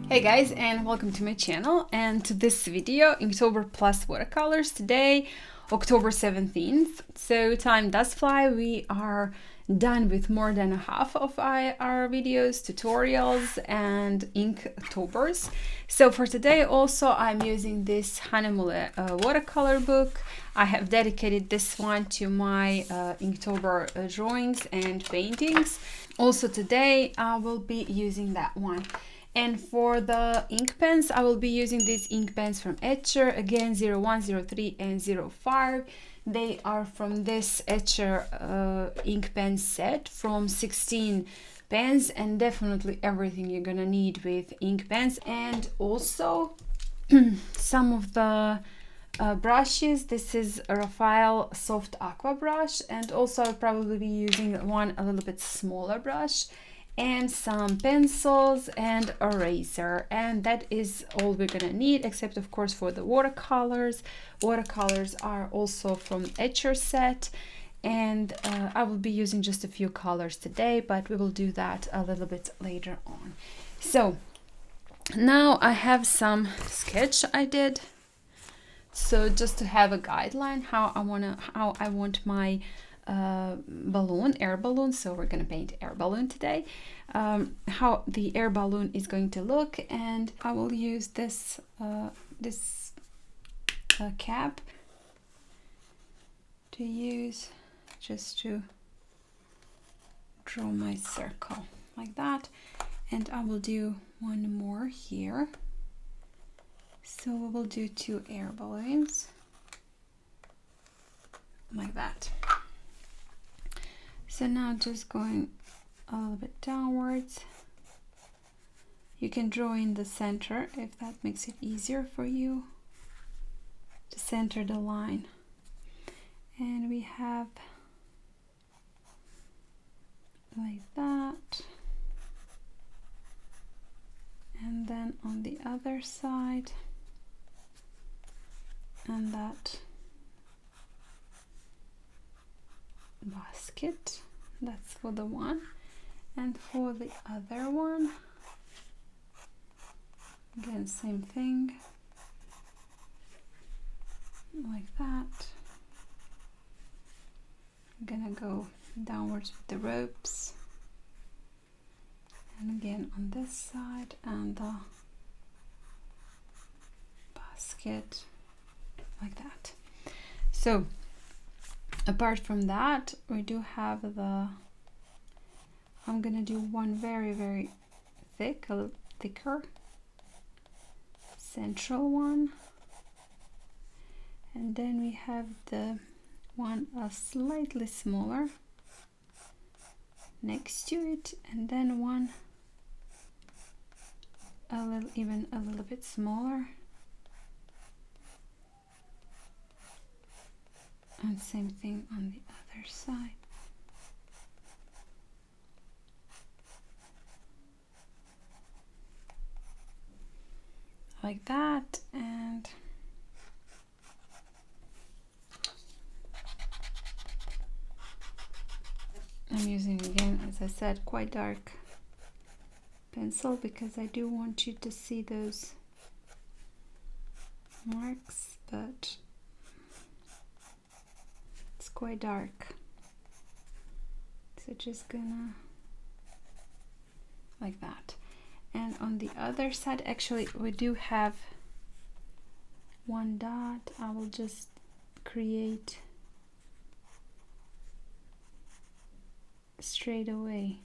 Hey guys, and welcome to my channel and to this video, Inktober plus watercolors. Today, October 17th. So time does fly. We are done with more than a half of our videos, tutorials and Inktobers. So for today also I'm using this Hahnemuhle watercolor book. I have dedicated this one to my Inktober drawings and paintings. Also today I will be using that one. And for the ink pens, I will be using these ink pens from Etcher, again 01, 03 and 05. They are from this Etcher ink pen set from 16 pens, and definitely everything you're gonna need with ink pens. And also some of the brushes. This is a Raphael soft aqua brush, and also I'll probably be using one a little bit smaller brush, and some pencils and eraser, and that is all we're gonna need, except of course for the watercolors. Watercolors are also from Etcher set, and I will be using just a few colors today, but we will do that a little bit later on. So now I have some sketch I did, so just to have a guideline how I want my balloon, air balloon. So we're gonna paint air balloon today, how the air balloon is going to look. And I will use this cap to use just to draw my circle like that, and I will do one more here. So we will do 2 air balloons like that. So now just going a little bit downwards. You can draw in the center if that makes it easier for you to center the line. And we have like that. And then on the other side, and that basket, that's for the one. And for the other one, again same thing, like that. I'm gonna go downwards with the ropes, and again on this side, and the basket like that. So apart from that, we do have the, I'm gonna do one very thick, a little thicker central one, and then we have the one slightly smaller next to it, and then one even a little bit smaller, and same thing on the other side. Like that. And I'm using, again, as I said, quite dark pencil because I do want you to see those marks, but it's quite dark. So just gonna like that. And on the other side, actually we do have one dot. I will just create straight away.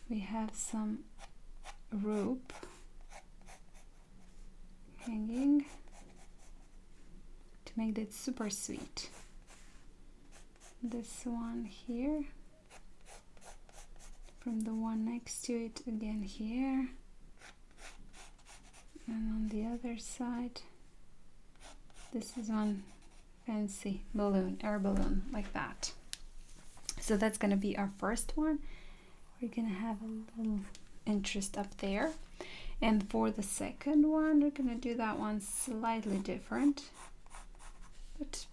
We have some rope hanging to make that super sweet. This one here, from the one next to it, again here, and on the other side, this is one fancy balloon, air balloon, like that. So that's gonna be our first one. We're gonna have a little interest up there. And for the second one, we're gonna do that one slightly different, but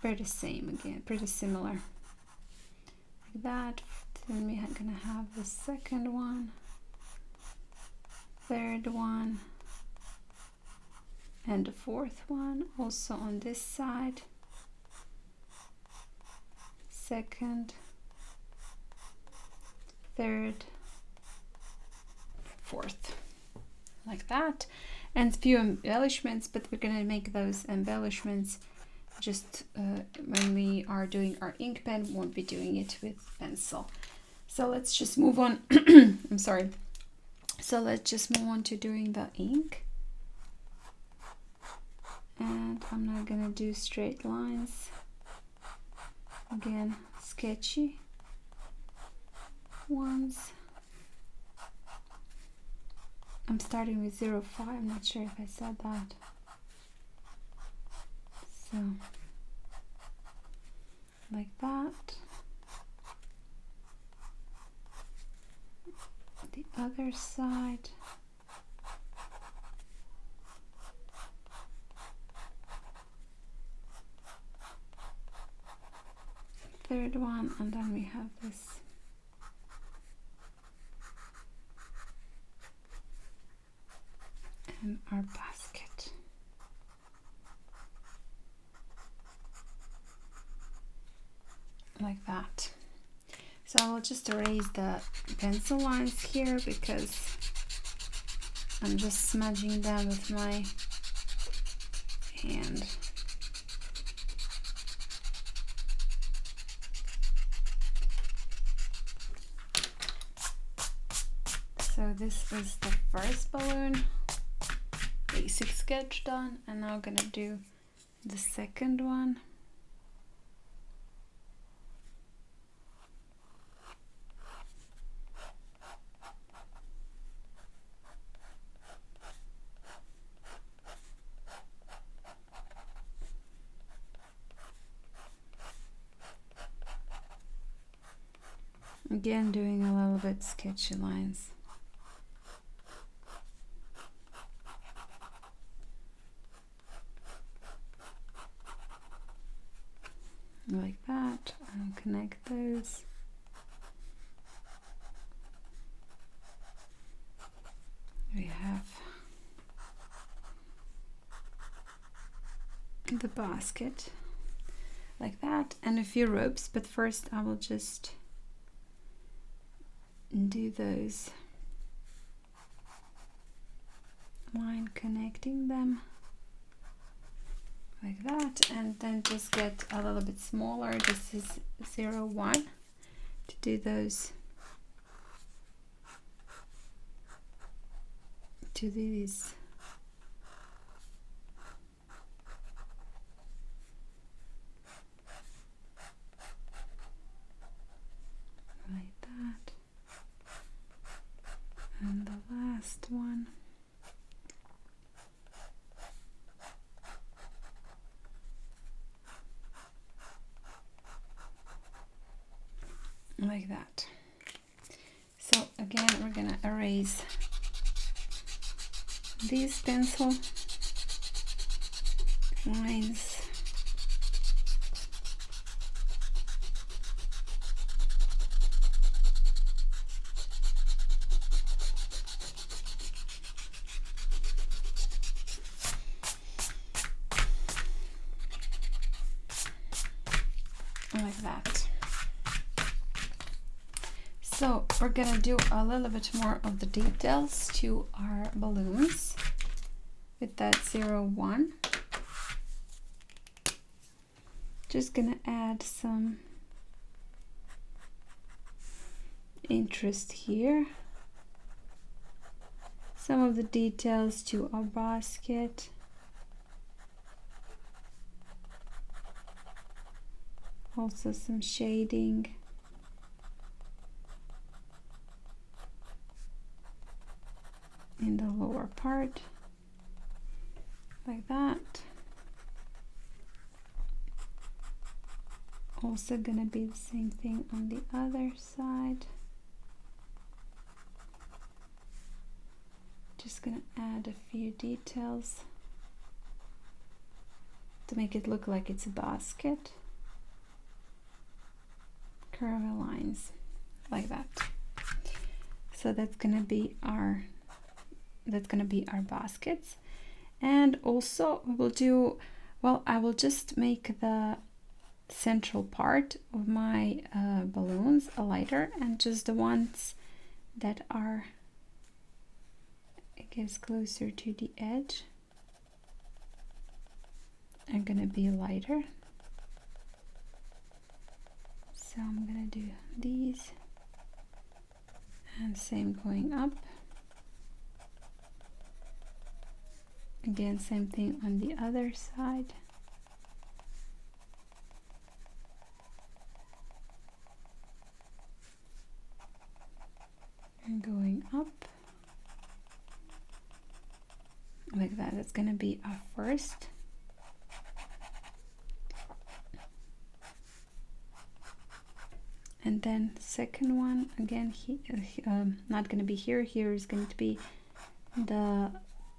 pretty same again, pretty similar. Like that. Then we're gonna have the second one third one, and the fourth one also on this side, second, third, fourth, like that. And a few embellishments, but we're gonna make those embellishments just when we are doing our ink pen. Won't be doing it with pencil. So let's just move on. I'm sorry. So let's just move on to doing the ink. And I'm not gonna do straight lines. Again, sketchy ones. I'm starting with 0.5. I'm not sure if I said that. So, like that. The other side. Third one, and then we have this and our basket. Like that. So I'll just erase the pencil lines here because I'm just smudging them with my hand. So this is the first balloon, basic sketch done, and now I'm gonna do the second one. Again, doing a little bit sketchy lines. Like that, and connect those. We have the basket, like that, and a few ropes, but first I will just do those line connecting them like that, and then just get a little bit smaller. This is 0.1 to do those, to these like that, and the last one like that. So again, we're gonna erase these pencil lines. Like that. So we're gonna do a little bit more of the details to our balloons with that 0.1. Just gonna add some interest here. Some of the details to our basket. Also some shading. In the lower part, like that. Also gonna be the same thing on the other side. Just gonna add a few details to make it look like it's a basket. Curvy lines, like that. So that's gonna be our that's gonna be our baskets. And also we will do, well, I will just make the central part of my balloons lighter, and just the ones that are, I guess, closer to the edge are gonna be lighter. So I'm gonna do these, and same going up. Again, same thing on the other side. And going up like that. That's gonna be our first. And then second one, again, not gonna be here. Here is going to be the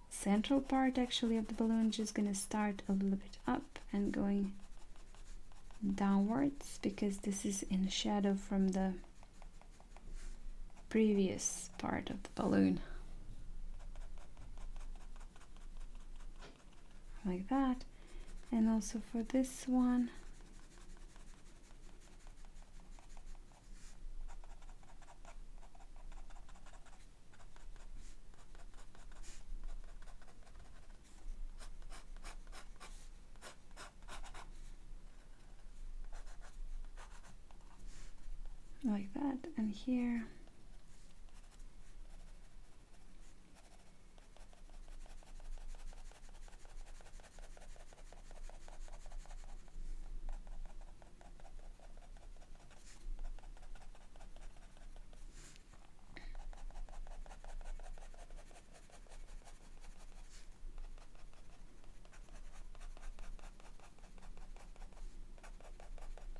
central part actually of the balloon. Just gonna start a little bit up and going downwards, because this is in shadow from the previous part of the balloon. Like that. And also for this one, like that, and here.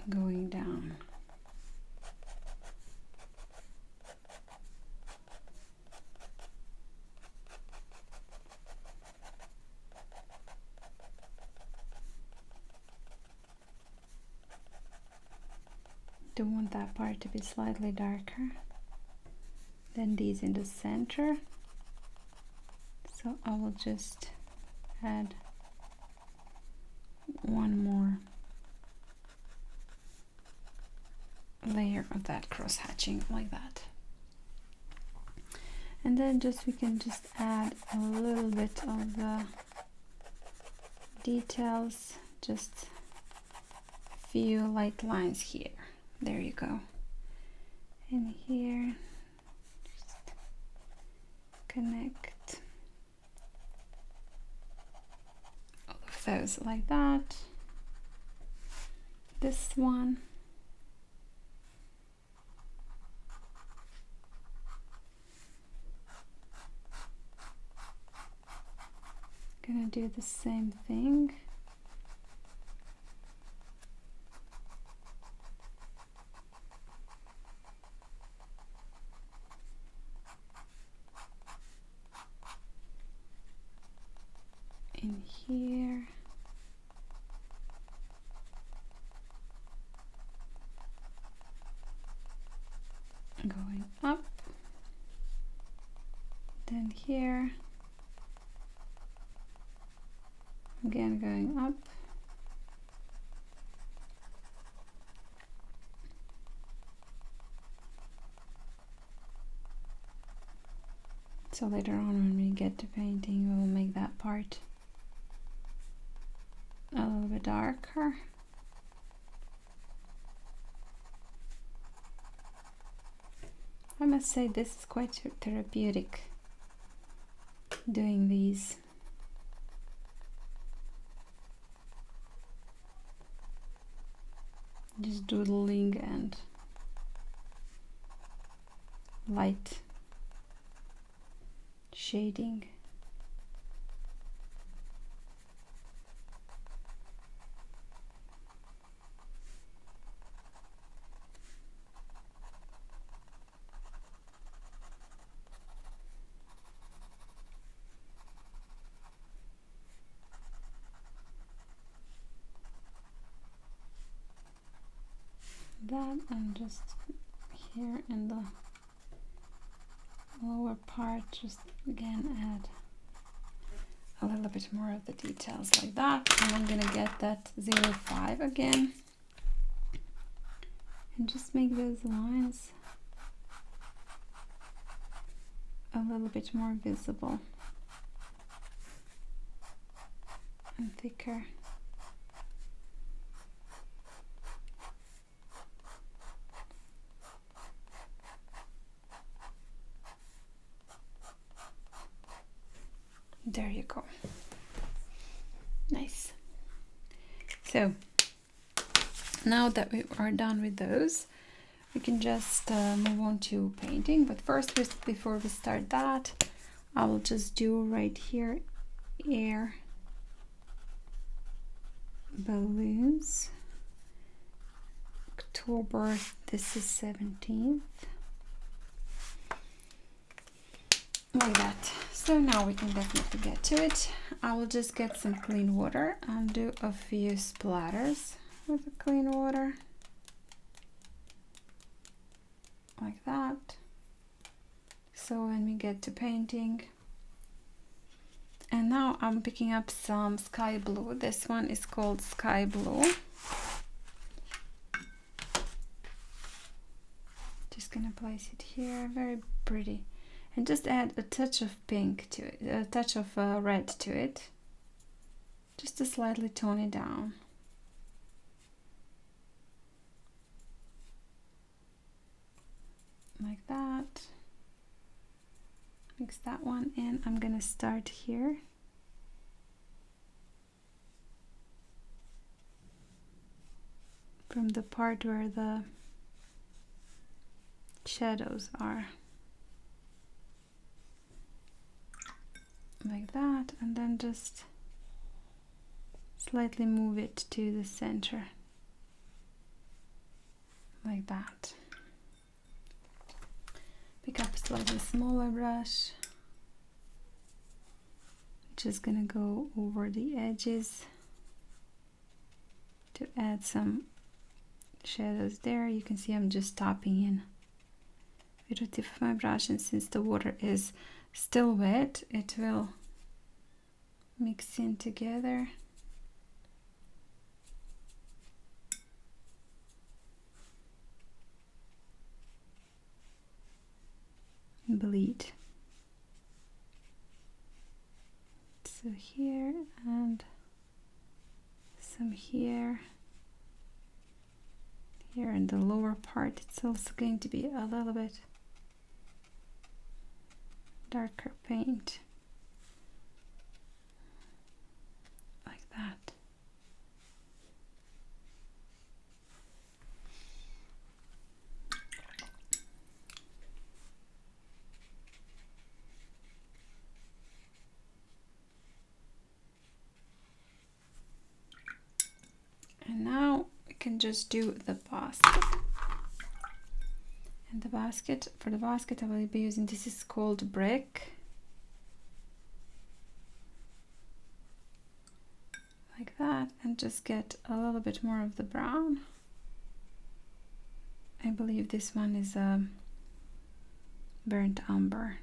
Going down. Do want that part to be slightly darker than these in the center, so I will just add one more layer of that cross hatching like that. And then we can just add a little bit of the details, just a few light lines here. There you go. And here, just connect all of those like that. This one. Gonna do the same thing. In here. Going up. Then here. Again going up. So later on when we get to painting, we will make that part a little bit darker. I must say this is quite therapeutic, doing these. Just doodling and light shading. That, and just here in the lower part, just again add a little bit more of the details like that. And I'm gonna get that 0.5 again and just make those lines a little bit more visible and thicker. There you go. Nice. So now that we are done with those, we can just move on to painting. But first, before we start that, I will just do right here air balloons. October, this is 17th. Like that. So now we can definitely get to it. I will just get some clean water and do a few splatters with the clean water. Like that. So when we get to painting. And now I'm picking up some sky blue. This one is called Sky Blue. Just gonna place it here. Very pretty. And just add a touch of pink to it, a touch of red to it, just to slightly tone it down. Like that. Mix that one in. I'm gonna start here. From the part where the shadows are. Like that, and then just slightly move it to the center like that. Pick up a slightly smaller brush, just gonna go over the edges to add some shadows there. You can see I'm just tapping in with the tip of my brush, and since the water is still wet, it will mix in together. Bleed. So here and some here. Here in the lower part, it's also going to be a little bit darker paint. Like that. And now we can just do the basket. And the basket, for the basket I will be using, this is called brick. Like that, and just get a little bit more of the brown. I believe this one is a burnt umber.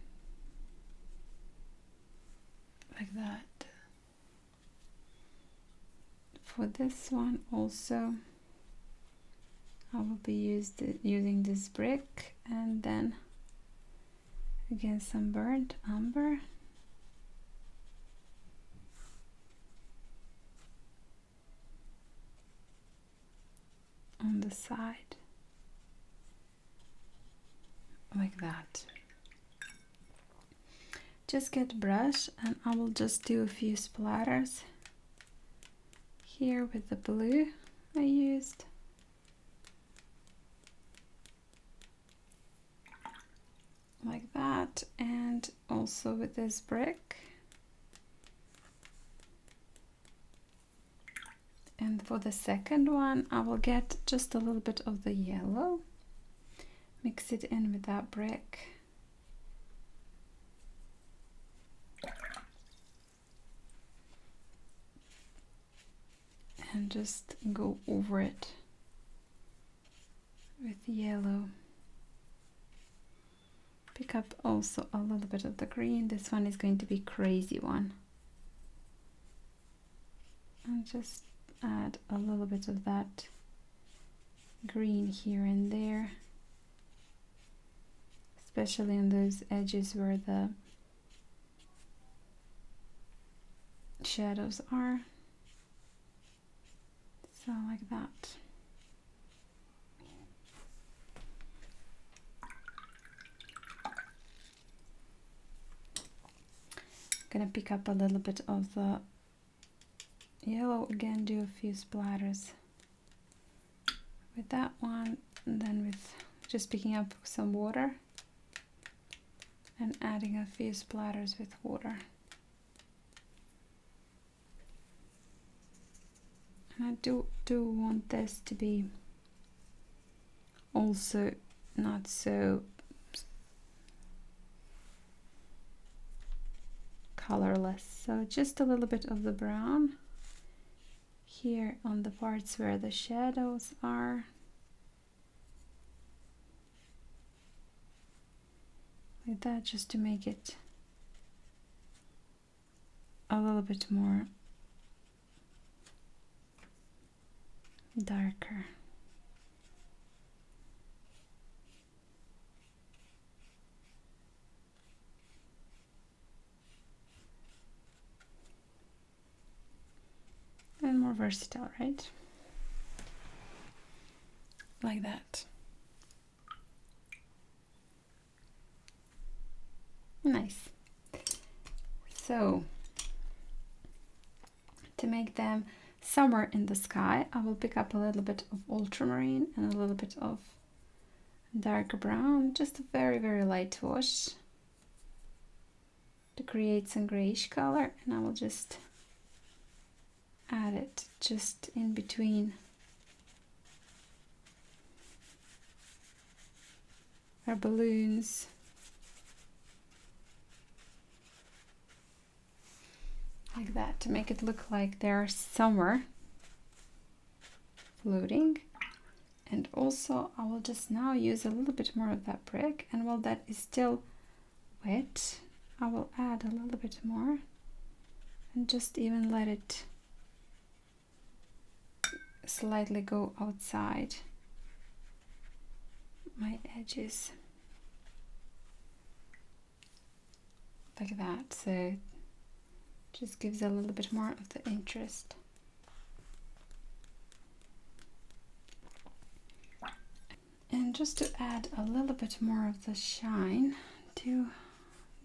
Like that. For this one also I will be using this brick, and then again some burnt umber. On the side. Like that. Just get brush, and I will just do a few splatters here with the blue I used. Like that, and also with this brick. And for the second one, I will get just a little bit of the yellow, mix it in with that brick. And just go over it with yellow. pick up also a little bit of the green. This one is going to be crazy one. And just add a little bit of that green here and there, especially on those edges where the shadows are. So like that. Gonna pick up a little bit of the yellow again, do a few splatters with that one, and then with just picking up some water and adding a few splatters with water. And I do want this to be also not so colorless, so just a little bit of the brown here on the parts where the shadows are, like that, just to make it a little bit more darker. And more versatile, right? Like that. Nice. So, to make them somewhere in the sky, I will pick up a little bit of ultramarine and a little bit of dark brown, just a very, very light wash to create some grayish color, and I will just add it just in between our balloons. Like that, to make it look like they're somewhere floating. And also I will just now use a little bit more of that brick, and while that is still wet, I will add a little bit more and just even let it slightly go outside my edges, like that, so just gives a little bit more of the interest. And just to add a little bit more of the shine to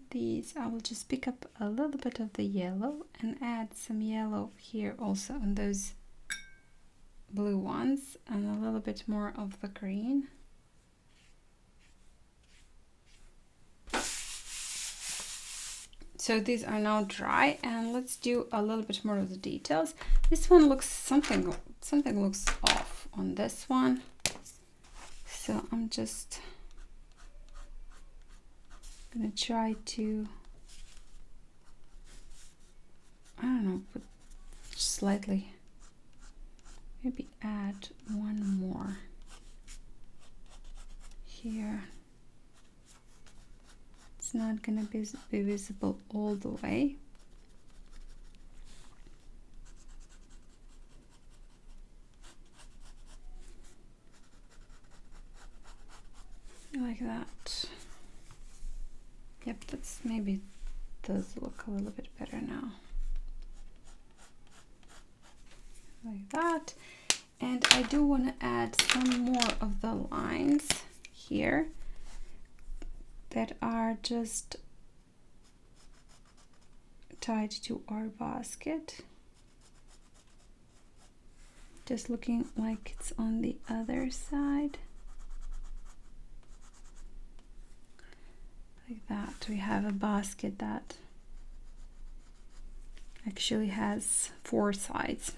these, I will just pick up a little bit of the yellow and add some yellow here also on those blue ones, and a little bit more of the green. So these are now dry, and let's do a little bit more of the details. This one looks something looks off on this one, so I'm just gonna try to, I don't know, put slightly, maybe add one more here. It's not gonna be visible all the way. Like that. Yep, that's maybe does look a little bit better now. Like that. And I do want to add some more of the lines here that are just tied to our basket, just looking like it's on the other side, like that. We have a basket that actually has 4 sides.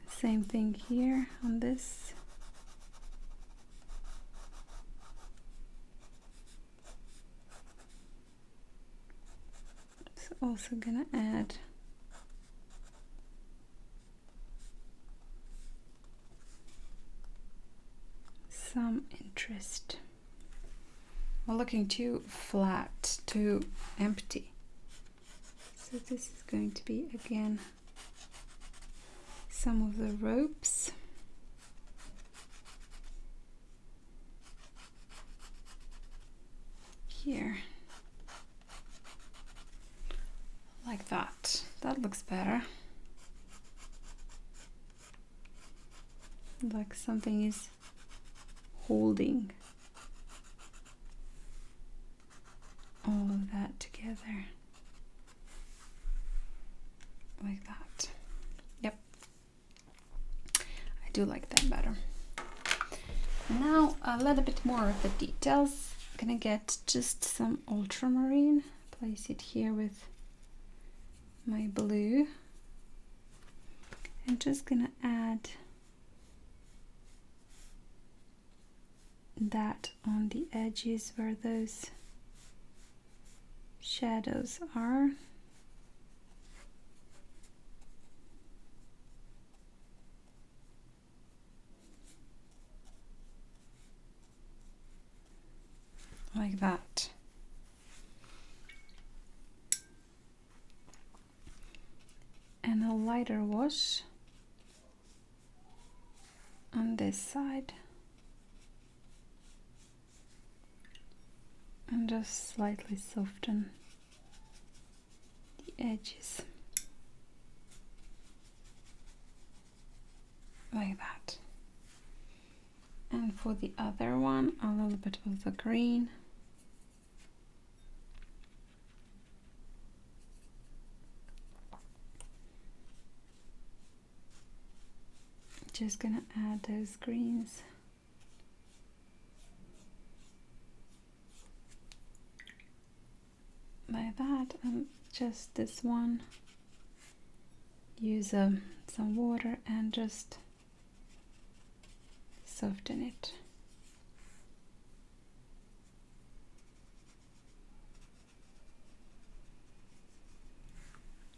Same thing here on this. So also gonna add some interest. we're looking too flat, too empty. So this is going to be again some of the ropes. Here. Like that. That looks better. Like something is holding all of that together. Like that. Yep. I do like that better. Now a little bit more of the details. I'm gonna get just some ultramarine, place it here with my blue. I'm just gonna add that on the edges where those shadows are. Like that. And a lighter wash on this side. And just slightly soften the edges. Like that. And for the other one, a little bit of the green. Just gonna add those greens. Like that, and just this one. Use some water and just soften it.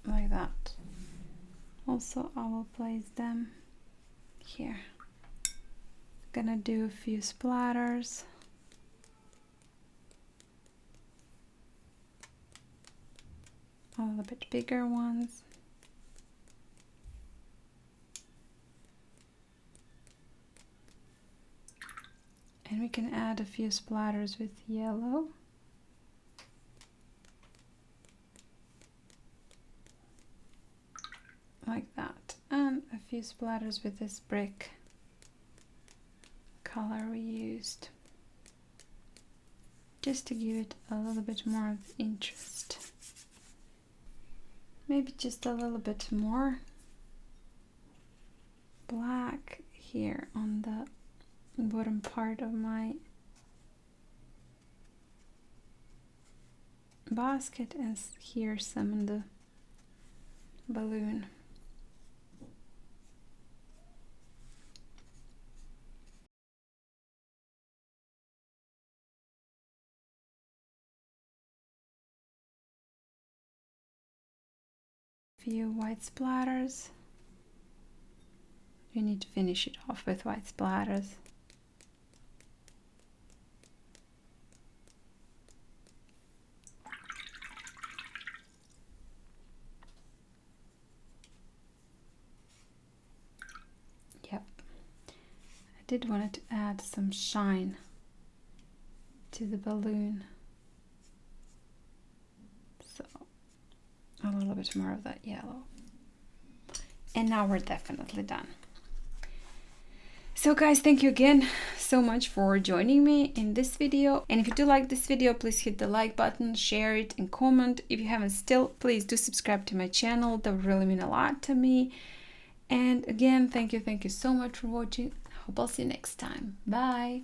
Like that. Also, I will place them here. Gonna do a few splatters. A little bit bigger ones. And we can add a few splatters with yellow. Like that. And a few splatters with this brick color we used. Just to give it a little bit more of interest. Maybe just a little bit more black here on the bottom part of my basket, and here some in the balloon. Few white splatters. You need to finish it off with white splatters. Yep. I did want to add some shine to the balloon. So a little bit more of that yellow. And now we're definitely done. So guys, thank you again so much for joining me in this video. And if you do like this video, please hit the like button, share it, and comment. If you haven't still, please do subscribe to my channel. That would really mean a lot to me. And again, thank you so much for watching. Hope I'll see you next time. Bye.